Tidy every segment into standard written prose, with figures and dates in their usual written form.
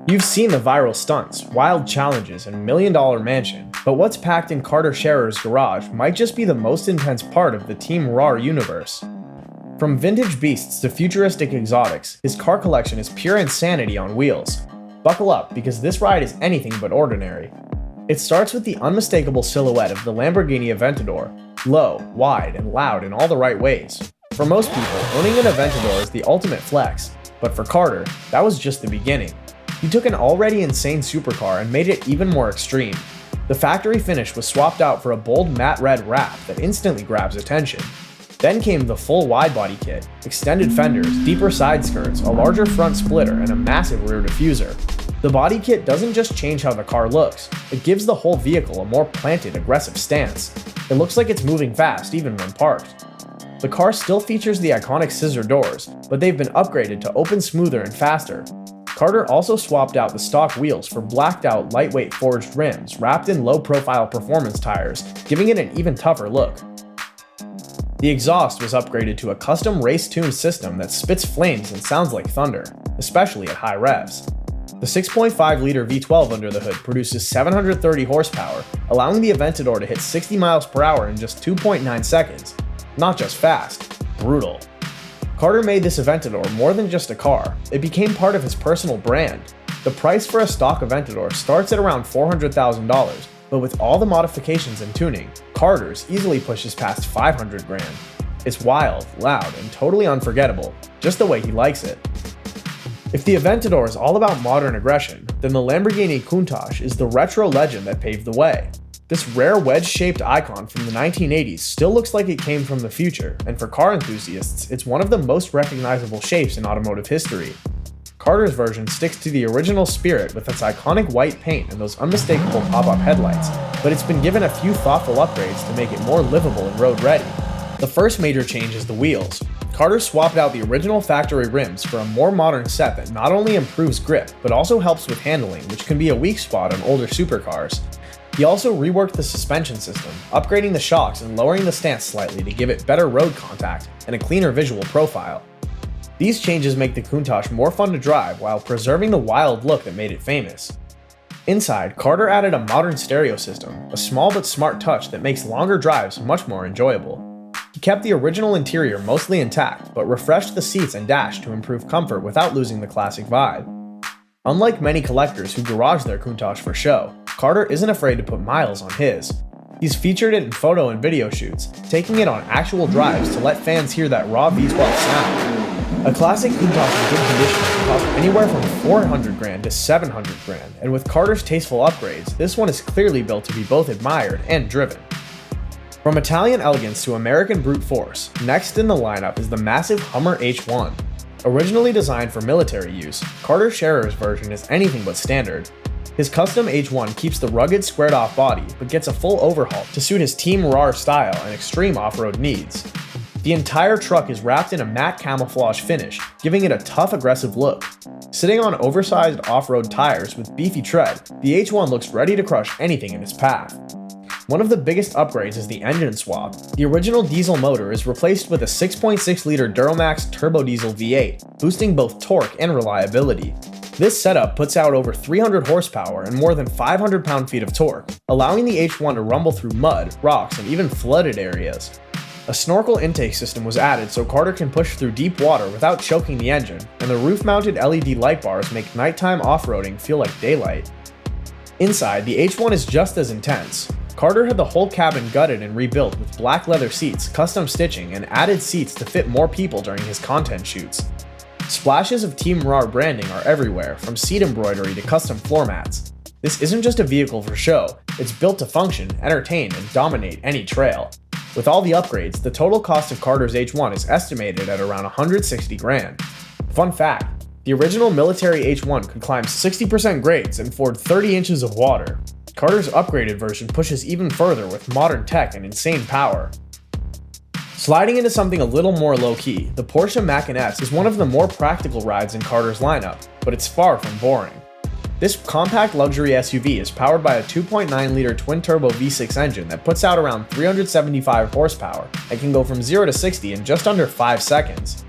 You've seen the viral stunts, wild challenges, and million-dollar mansion, but what's packed in Carter Scherer's garage might just be the most intense part of the Team RAR universe. From vintage beasts to futuristic exotics, his car collection is pure insanity on wheels. Buckle up, because this ride is anything but ordinary. It starts with the unmistakable silhouette of the Lamborghini Aventador, low, wide, and loud in all the right ways. For most people, owning an Aventador is the ultimate flex, but for Carter, that was just the beginning. He took an already insane supercar and made it even more extreme. The factory finish was swapped out for a bold matte red wrap that instantly grabs attention. Then came the full wide-body kit, extended fenders, deeper side skirts, a larger front splitter, and a massive rear diffuser. The body kit doesn't just change how the car looks, it gives the whole vehicle a more planted, aggressive stance. It looks like it's moving fast even when parked. The car still features the iconic scissor doors, but they've been upgraded to open smoother and faster. Carter also swapped out the stock wheels for blacked-out lightweight forged rims wrapped in low-profile performance tires, giving it an even tougher look. The exhaust was upgraded to a custom race-tuned system that spits flames and sounds like thunder, especially at high revs. The 6.5-liter V12 under the hood produces 730 horsepower, allowing the Aventador to hit 60 miles per hour in just 2.9 seconds. Not just fast, brutal. Carter made this Aventador more than just a car, it became part of his personal brand. The price for a stock Aventador starts at around $400,000, but with all the modifications and tuning, Carter's easily pushes past $500,000. It's wild, loud, and totally unforgettable, just the way he likes it. If the Aventador is all about modern aggression, then the Lamborghini Countach is the retro legend that paved the way. This rare wedge-shaped icon from the 1980s still looks like it came from the future, and for car enthusiasts, it's one of the most recognizable shapes in automotive history. Carter's version sticks to the original spirit with its iconic white paint and those unmistakable pop-up headlights, but it's been given a few thoughtful upgrades to make it more livable and road-ready. The first major change is the wheels. Carter swapped out the original factory rims for a more modern set that not only improves grip, but also helps with handling, which can be a weak spot on older supercars. He also reworked the suspension system, upgrading the shocks and lowering the stance slightly to give it better road contact and a cleaner visual profile. These changes make the Countach more fun to drive while preserving the wild look that made it famous. Inside, Carter added a modern stereo system, a small but smart touch that makes longer drives much more enjoyable. He kept the original interior mostly intact, but refreshed the seats and dash to improve comfort without losing the classic vibe. Unlike many collectors who garage their Countach for show, Carter isn't afraid to put miles on his. He's featured it in photo and video shoots, taking it on actual drives to let fans hear that raw V12 sound. A classic Countach in good condition can cost anywhere from $400,000 to $700,000, and with Carter's tasteful upgrades, this one is clearly built to be both admired and driven. From Italian elegance to American brute force, next in the lineup is the massive Hummer H1. Originally designed for military use, Carter Scherer's version is anything but standard. His custom H1 keeps the rugged, squared-off body, but gets a full overhaul to suit his Team RAR style and extreme off-road needs. The entire truck is wrapped in a matte camouflage finish, giving it a tough, aggressive look. Sitting on oversized off-road tires with beefy tread, the H1 looks ready to crush anything in its path. One of the biggest upgrades is the engine swap. The original diesel motor is replaced with a 6.6-liter Duramax turbo diesel V8, boosting both torque and reliability. This setup puts out over 300 horsepower and more than 500 pound-feet of torque, allowing the H1 to rumble through mud, rocks, and even flooded areas. A snorkel intake system was added so Carter can push through deep water without choking the engine, and the roof-mounted LED light bars make nighttime off-roading feel like daylight. Inside, the H1 is just as intense. Carter had the whole cabin gutted and rebuilt with black leather seats, custom stitching, and added seats to fit more people during his content shoots. Splashes of Team RAR branding are everywhere, from seat embroidery to custom floor mats. This isn't just a vehicle for show, it's built to function, entertain, and dominate any trail. With all the upgrades, the total cost of Carter's H1 is estimated at around $160,000. Fun fact, the original military H1 could climb 60% grades and ford 30 inches of water. Carter's upgraded version pushes even further with modern tech and insane power. Sliding into something a little more low-key, the Porsche Macan S is one of the more practical rides in Carter's lineup, but it's far from boring. This compact luxury SUV is powered by a 2.9-liter twin-turbo V6 engine that puts out around 375 horsepower and can go from 0 to 60 in just under 5 seconds.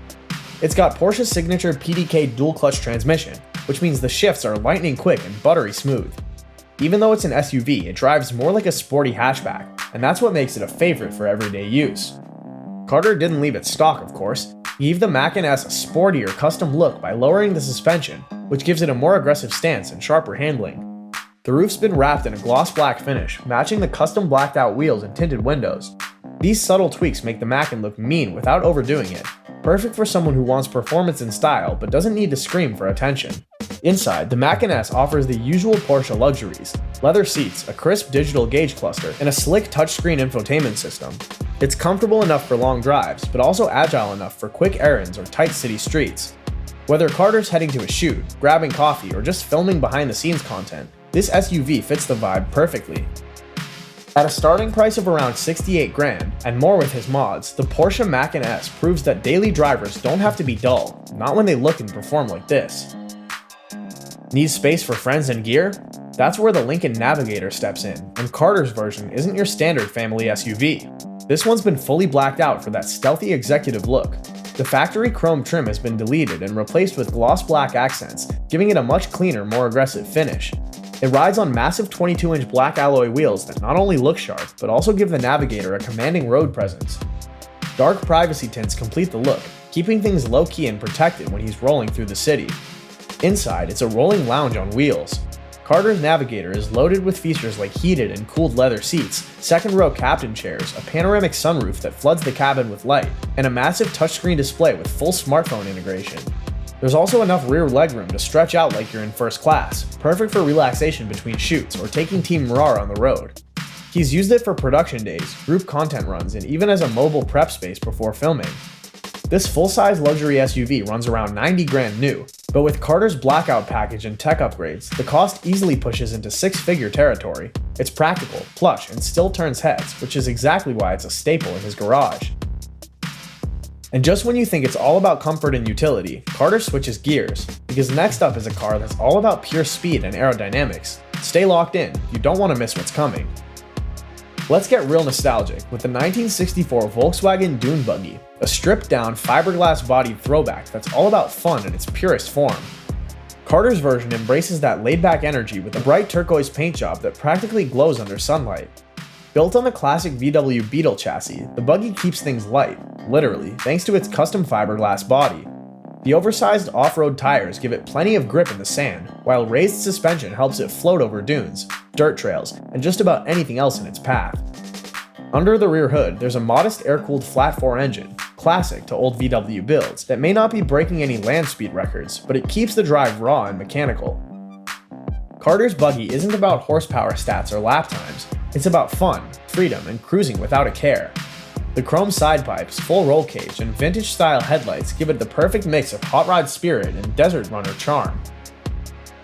It's got Porsche's signature PDK dual clutch transmission, which means the shifts are lightning quick and buttery smooth. Even though it's an SUV, it drives more like a sporty hatchback, and that's what makes it a favorite for everyday use. Carter didn't leave it stock, of course. He gave the Macan S a sportier, custom look by lowering the suspension, which gives it a more aggressive stance and sharper handling. The roof's been wrapped in a gloss black finish, matching the custom blacked out wheels and tinted windows. These subtle tweaks make the Macan look mean without overdoing it, perfect for someone who wants performance and style but doesn't need to scream for attention. Inside, the Macan S offers the usual Porsche luxuries: leather seats, a crisp digital gauge cluster, and a slick touchscreen infotainment system. It's comfortable enough for long drives, but also agile enough for quick errands or tight city streets. Whether Carter's heading to a shoot, grabbing coffee, or just filming behind-the-scenes content, this SUV fits the vibe perfectly. At a starting price of around $68,000, and more with his mods, the Porsche Macan S proves that daily drivers don't have to be dull, not when they look and perform like this. Need space for friends and gear? That's where the Lincoln Navigator steps in, and Carter's version isn't your standard family SUV. This one's been fully blacked out for that stealthy executive look. The factory chrome trim has been deleted and replaced with gloss black accents, giving it a much cleaner, more aggressive finish. It rides on massive 22-inch black alloy wheels that not only look sharp, but also give the Navigator a commanding road presence. Dark privacy tints complete the look, keeping things low-key and protected when he's rolling through the city. Inside, it's a rolling lounge on wheels. Carter's Navigator is loaded with features like heated and cooled leather seats, second-row captain chairs, a panoramic sunroof that floods the cabin with light, and a massive touchscreen display with full smartphone integration. There's also enough rear legroom to stretch out like you're in first class, perfect for relaxation between shoots or taking Team RAR on the road. He's used it for production days, group content runs, and even as a mobile prep space before filming. This full-size luxury SUV runs around $90,000 new, but with Carter's blackout package and tech upgrades, the cost easily pushes into six-figure territory. It's practical, plush, and still turns heads, which is exactly why it's a staple in his garage. And just when you think it's all about comfort and utility, Carter switches gears, because next up is a car that's all about pure speed and aerodynamics. Stay locked in, you don't want to miss what's coming. Let's get real nostalgic with the 1964 Volkswagen Dune Buggy, a stripped-down, fiberglass-bodied throwback that's all about fun in its purest form. Carter's version embraces that laid-back energy with a bright turquoise paint job that practically glows under sunlight. Built on the classic VW Beetle chassis, the Buggy keeps things light, literally, thanks to its custom fiberglass body. The oversized off-road tires give it plenty of grip in the sand, while raised suspension helps it float over dunes, dirt trails, and just about anything else in its path. Under the rear hood, there's a modest air-cooled flat-4 engine, classic to old VW builds, that may not be breaking any land speed records, but it keeps the drive raw and mechanical. Carter's Buggy isn't about horsepower stats or lap times, it's about fun, freedom, and cruising without a care. The chrome side pipes, full roll cage, and vintage-style headlights give it the perfect mix of hot rod spirit and desert runner charm.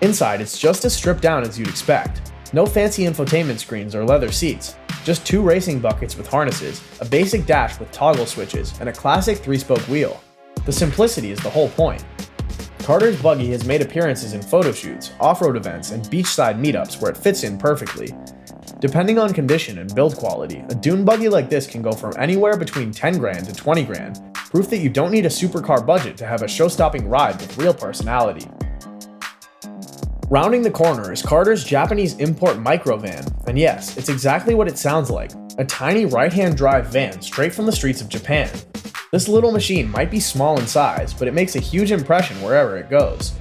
Inside, it's just as stripped down as you'd expect. No fancy infotainment screens or leather seats, just two racing buckets with harnesses, a basic dash with toggle switches, and a classic 3-spoke wheel. The simplicity is the whole point. Carter's Buggy has made appearances in photo shoots, off-road events, and beachside meetups where it fits in perfectly. Depending on condition and build quality, a Dune Buggy like this can go from anywhere between $10,000 to $20,000, proof that you don't need a supercar budget to have a show-stopping ride with real personality. Rounding the corner is Carter's Japanese import Microvan, and yes, it's exactly what it sounds like, a tiny right-hand drive van straight from the streets of Japan. This little machine might be small in size, but it makes a huge impression wherever it goes.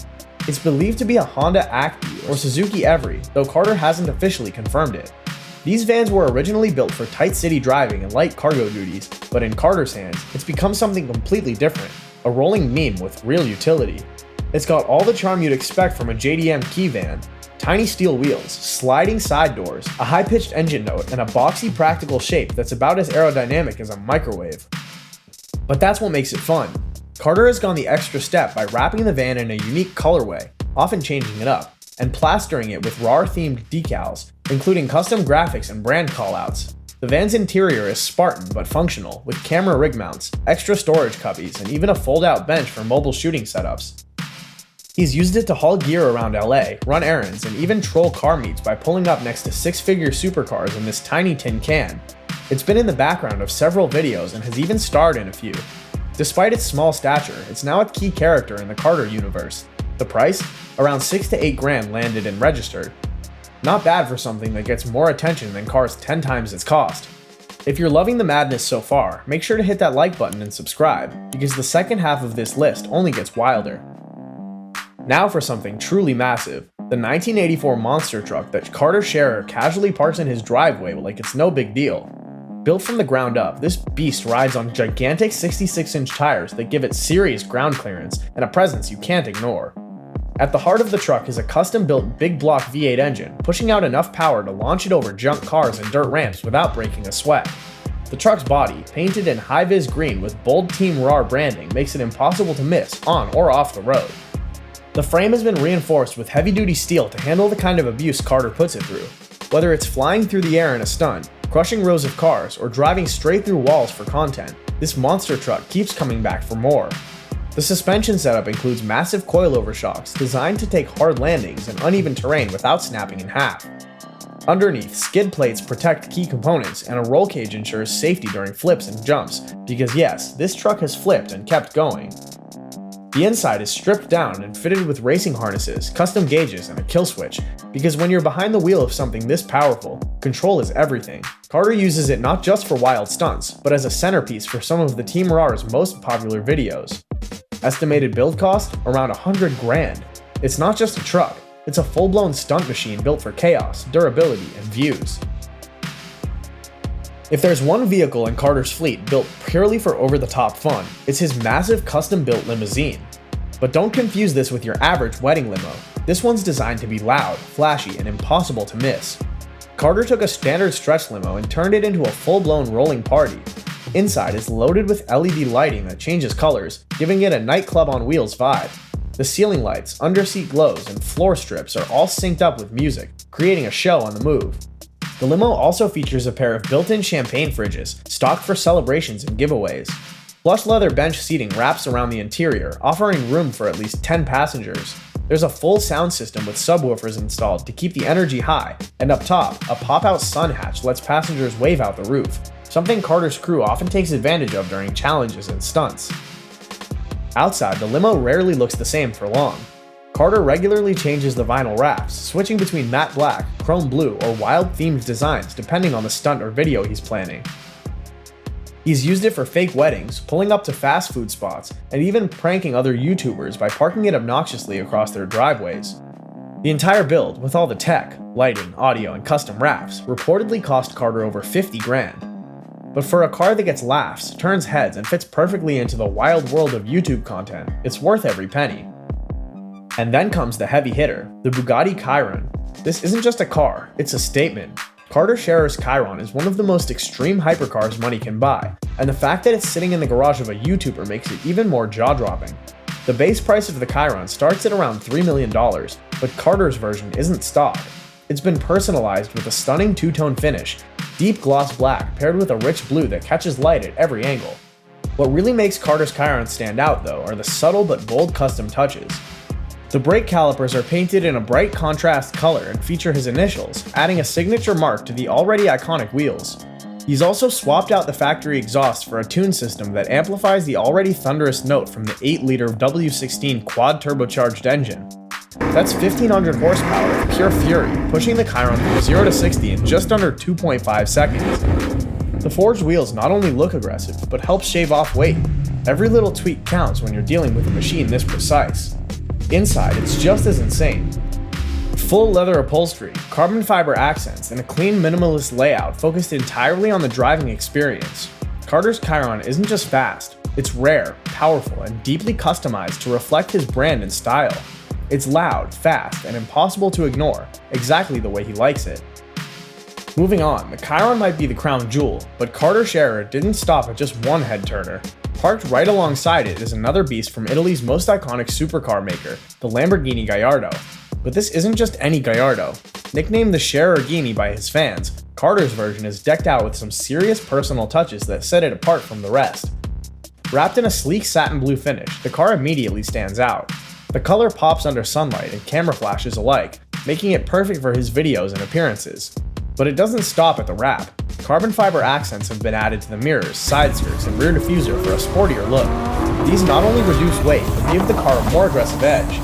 It's believed to be a Honda Acti or Suzuki Every, though Carter hasn't officially confirmed it. These vans were originally built for tight city driving and light cargo duties, but in Carter's hands, it's become something completely different, a rolling meme with real utility. It's got all the charm you'd expect from a JDM key van: tiny steel wheels, sliding side doors, a high-pitched engine note, and a boxy practical shape that's about as aerodynamic as a microwave. But that's what makes it fun. Carter has gone the extra step by wrapping the van in a unique colorway, often changing it up, and plastering it with RAR-themed decals, including custom graphics and brand callouts. The van's interior is Spartan but functional, with camera rig mounts, extra storage cubbies, and even a fold-out bench for mobile shooting setups. He's used it to haul gear around LA, run errands, and even troll car meets by pulling up next to six-figure supercars in this tiny tin can. It's been in the background of several videos and has even starred in a few. Despite its small stature, it's now a key character in the Carter universe. The price? Around 6 to 8 grand landed and registered. Not bad for something that gets more attention than cars 10 times its cost. If you're loving the madness so far, make sure to hit that like button and subscribe, because the second half of this list only gets wilder. Now for something truly massive, the 1984 monster truck that Carter Scherer casually parks in his driveway like it's no big deal. Built from the ground up, this beast rides on gigantic 66-inch tires that give it serious ground clearance and a presence you can't ignore. At the heart of the truck is a custom-built big block V8 engine, pushing out enough power to launch it over junk cars and dirt ramps without breaking a sweat. The truck's body, painted in high-vis green with bold Team RAR branding, makes it impossible to miss on or off the road. The frame has been reinforced with heavy-duty steel to handle the kind of abuse Carter puts it through. Whether it's flying through the air in a stunt, crushing rows of cars, or driving straight through walls for content, this monster truck keeps coming back for more. The suspension setup includes massive coilover shocks designed to take hard landings and uneven terrain without snapping in half. Underneath, skid plates protect key components, and a roll cage ensures safety during flips and jumps, because yes, this truck has flipped and kept going. The inside is stripped down and fitted with racing harnesses, custom gauges, and a kill switch, because when you're behind the wheel of something this powerful, control is everything. Carter uses it not just for wild stunts, but as a centerpiece for some of the Team RAR's most popular videos. Estimated build cost? Around 100 grand. It's not just a truck, it's a full-blown stunt machine built for chaos, durability, and views. If there's one vehicle in Carter's fleet built purely for over-the-top fun, it's his massive custom-built Limousine. But don't confuse this with your average wedding limo. This one's designed to be loud, flashy, and impossible to miss. Carter took a standard stretch limo and turned it into a full-blown rolling party. Inside is loaded with LED lighting that changes colors, giving it a nightclub on wheels vibe. The ceiling lights, underseat glows, and floor strips are all synced up with music, creating a show on the move. The limo also features a pair of built-in champagne fridges, stocked for celebrations and giveaways. Plush leather bench seating wraps around the interior, offering room for at least 10 passengers. There's a full sound system with subwoofers installed to keep the energy high, and up top, a pop-out sun hatch lets passengers wave out the roof, something Carter's crew often takes advantage of during challenges and stunts. Outside, the limo rarely looks the same for long. Carter regularly changes the vinyl wraps, switching between matte black, chrome blue, or wild-themed designs depending on the stunt or video he's planning. He's used it for fake weddings, pulling up to fast food spots, and even pranking other YouTubers by parking it obnoxiously across their driveways. The entire build, with all the tech, lighting, audio, and custom wraps, reportedly cost Carter over 50 grand. But for a car that gets laughs, turns heads, and fits perfectly into the wild world of YouTube content, it's worth every penny. And then comes the heavy hitter, the Bugatti Chiron. This isn't just a car, it's a statement. Carter Scherer's Chiron is one of the most extreme hypercars money can buy, and the fact that it's sitting in the garage of a YouTuber makes it even more jaw-dropping. The base price of the Chiron starts at around $3 million, but Carter's version isn't stock. It's been personalized with a stunning two-tone finish, deep gloss black paired with a rich blue that catches light at every angle. What really makes Carter's Chiron stand out, though, are the subtle but bold custom touches. The brake calipers are painted in a bright contrast color and feature his initials, adding a signature mark to the already iconic wheels. He's also swapped out the factory exhaust for a tune system that amplifies the already thunderous note from the 8-liter W16 quad-turbocharged engine. That's 1,500 horsepower of pure fury, pushing the Chiron from 0 to 60 in just under 2.5 seconds. The forged wheels not only look aggressive, but help shave off weight. Every little tweak counts when you're dealing with a machine this precise. Inside, it's just as insane. Full leather upholstery, carbon fiber accents, and a clean minimalist layout focused entirely on the driving experience. Carter's Chiron isn't just fast, it's rare, powerful, and deeply customized to reflect his brand and style. It's loud, fast, and impossible to ignore, exactly the way he likes it. Moving on, the Chiron might be the crown jewel, but Carter Scherer didn't stop at just one head-turner. Parked right alongside it is another beast from Italy's most iconic supercar maker, the Lamborghini Gallardo. But this isn't just any Gallardo. Nicknamed the Schererghini by his fans, Carter's version is decked out with some serious personal touches that set it apart from the rest. Wrapped in a sleek satin blue finish, the car immediately stands out. The color pops under sunlight and camera flashes alike, making it perfect for his videos and appearances. But it doesn't stop at the wrap. Carbon fiber accents have been added to the mirrors, side skirts, and rear diffuser for a sportier look. These not only reduce weight, but give the car a more aggressive edge.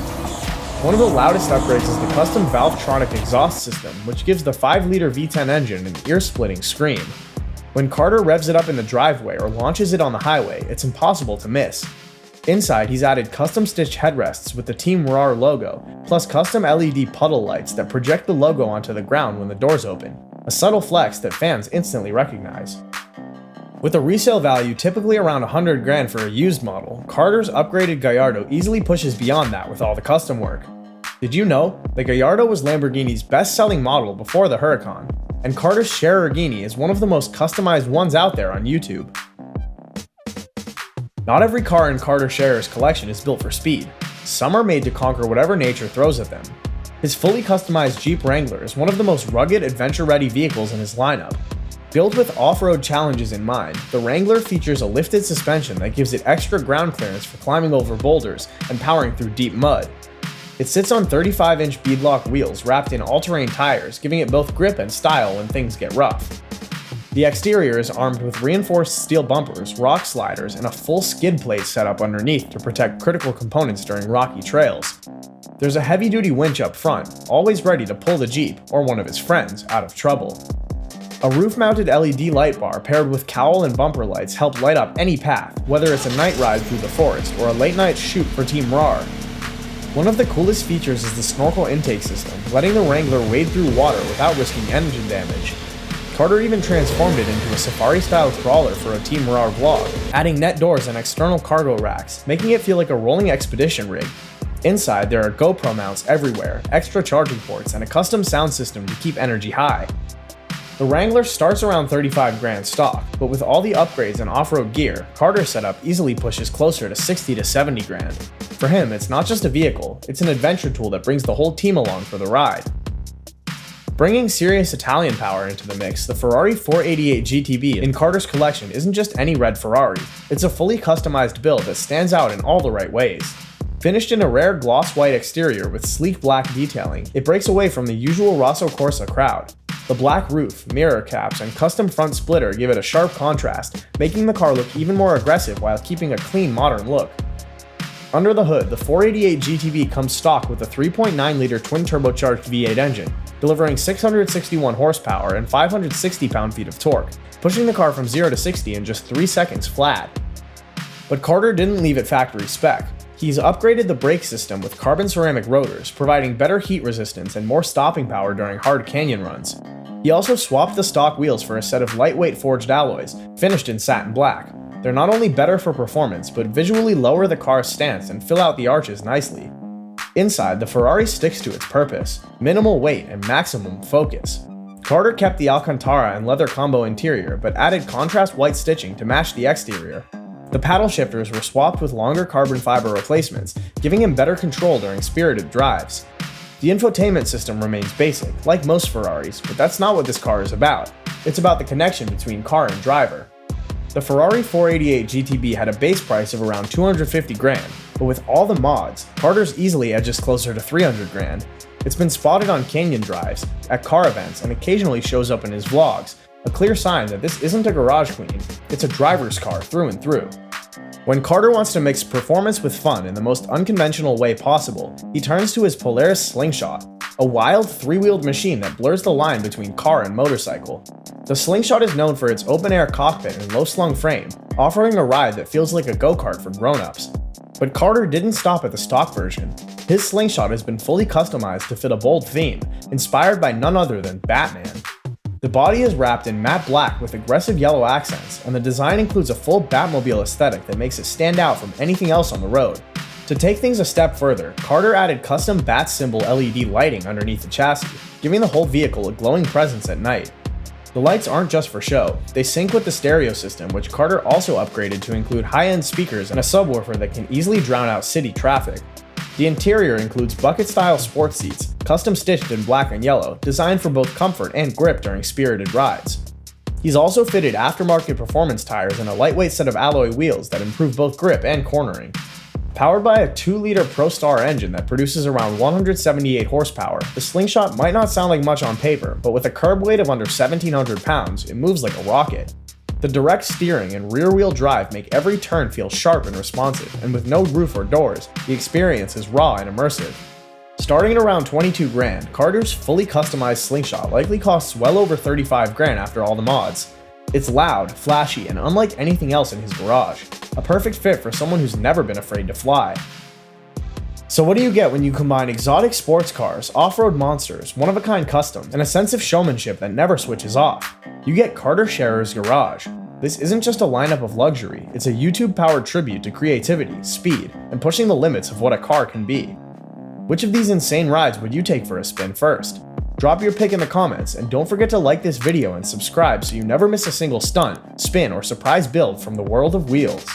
One of the loudest upgrades is the custom Valvetronic exhaust system, which gives the 5-liter V10 engine an ear-splitting scream. When Carter revs it up in the driveway or launches it on the highway, it's impossible to miss. Inside, he's added custom-stitched headrests with the Team RAR logo, plus custom LED puddle lights that project the logo onto the ground when the doors open, a subtle flex that fans instantly recognize. With a resale value typically around $100,000 for a used model, Carter's upgraded Gallardo easily pushes beyond that with all the custom work. Did you know? The Gallardo was Lamborghini's best-selling model before the Huracan, and Carter's Lamborghini is one of the most customized ones out there on YouTube. Not every car in Carter Scherer's collection is built for speed. Some are made to conquer whatever nature throws at them. His fully customized Jeep Wrangler is one of the most rugged, adventure-ready vehicles in his lineup. Built with off-road challenges in mind, the Wrangler features a lifted suspension that gives it extra ground clearance for climbing over boulders and powering through deep mud. It sits on 35-inch beadlock wheels wrapped in all-terrain tires, giving it both grip and style when things get rough. The exterior is armed with reinforced steel bumpers, rock sliders, and a full skid plate setup underneath to protect critical components during rocky trails. There's a heavy-duty winch up front, always ready to pull the Jeep, or one of his friends, out of trouble. A roof-mounted LED light bar paired with cowl and bumper lights help light up any path, whether it's a night ride through the forest or a late-night shoot for Team RAR. One of the coolest features is the snorkel intake system, letting the Wrangler wade through water without risking engine damage. Carter even transformed it into a safari-style crawler for a Team RAR vlog, adding net doors and external cargo racks, making it feel like a rolling expedition rig. Inside, there are GoPro mounts everywhere, extra charging ports, and a custom sound system to keep energy high. The Wrangler starts around $35,000 stock, but with all the upgrades and off-road gear, Carter's setup easily pushes closer to $60,000 to $70,000. For him, it's not just a vehicle, it's an adventure tool that brings the whole team along for the ride. Bringing serious Italian power into the mix, the Ferrari 488 GTB in Carter's collection isn't just any red Ferrari, it's a fully customized build that stands out in all the right ways. Finished in a rare gloss white exterior with sleek black detailing, it breaks away from the usual Rosso Corsa crowd. The black roof, mirror caps, and custom front splitter give it a sharp contrast, making the car look even more aggressive while keeping a clean, modern look. Under the hood, the 488 GTB comes stock with a 3.9-liter twin-turbocharged V8 engine, delivering 661 horsepower and 560 pound-feet of torque, pushing the car from 0 to 60 in just 3 seconds flat. But Carter didn't leave it factory spec. He's upgraded the brake system with carbon ceramic rotors, providing better heat resistance and more stopping power during hard canyon runs. He also swapped the stock wheels for a set of lightweight forged alloys, finished in satin black. They're not only better for performance, but visually lower the car's stance and fill out the arches nicely. Inside, the Ferrari sticks to its purpose: minimal weight and maximum focus. Carter kept the Alcantara and leather combo interior, but added contrast white stitching to match the exterior. The paddle shifters were swapped with longer carbon fiber replacements, giving him better control during spirited drives. The infotainment system remains basic, like most Ferraris, but that's not what this car is about. It's about the connection between car and driver. The Ferrari 488 GTB had a base price of around $250,000, but with all the mods, Carter's easily edges closer to $300,000. It's been spotted on canyon drives, at car events, and occasionally shows up in his vlogs, a clear sign that this isn't a garage queen, it's a driver's car through and through. When Carter wants to mix performance with fun in the most unconventional way possible, he turns to his Polaris Slingshot, a wild three-wheeled machine that blurs the line between car and motorcycle. The Slingshot is known for its open-air cockpit and low-slung frame, offering a ride that feels like a go-kart for grown-ups. But Carter didn't stop at the stock version. His Slingshot has been fully customized to fit a bold theme, inspired by none other than Batman. The body is wrapped in matte black with aggressive yellow accents, and the design includes a full Batmobile aesthetic that makes it stand out from anything else on the road. To take things a step further, Carter added custom bat symbol LED lighting underneath the chassis, giving the whole vehicle a glowing presence at night. The lights aren't just for show, they sync with the stereo system, which Carter also upgraded to include high-end speakers and a subwoofer that can easily drown out city traffic. The interior includes bucket-style sports seats, custom stitched in black and yellow, designed for both comfort and grip during spirited rides. He's also fitted aftermarket performance tires and a lightweight set of alloy wheels that improve both grip and cornering. Powered by a 2-liter ProStar engine that produces around 178 horsepower, the Slingshot might not sound like much on paper, but with a curb weight of under 1,700 pounds, it moves like a rocket. The direct steering and rear-wheel drive make every turn feel sharp and responsive, and with no roof or doors, the experience is raw and immersive. Starting at around 22 grand, Carter's fully customized Slingshot likely costs well over 35 grand after all the mods. It's loud, flashy, and unlike anything else in his garage, a perfect fit for someone who's never been afraid to fly. So what do you get when you combine exotic sports cars, off-road monsters, one-of-a-kind custom, and a sense of showmanship that never switches off? You get Carter Scherer's Garage. This isn't just a lineup of luxury, it's a YouTube-powered tribute to creativity, speed, and pushing the limits of what a car can be. Which of these insane rides would you take for a spin first? Drop your pick in the comments, and don't forget to like this video and subscribe so you never miss a single stunt, spin, or surprise build from the world of wheels.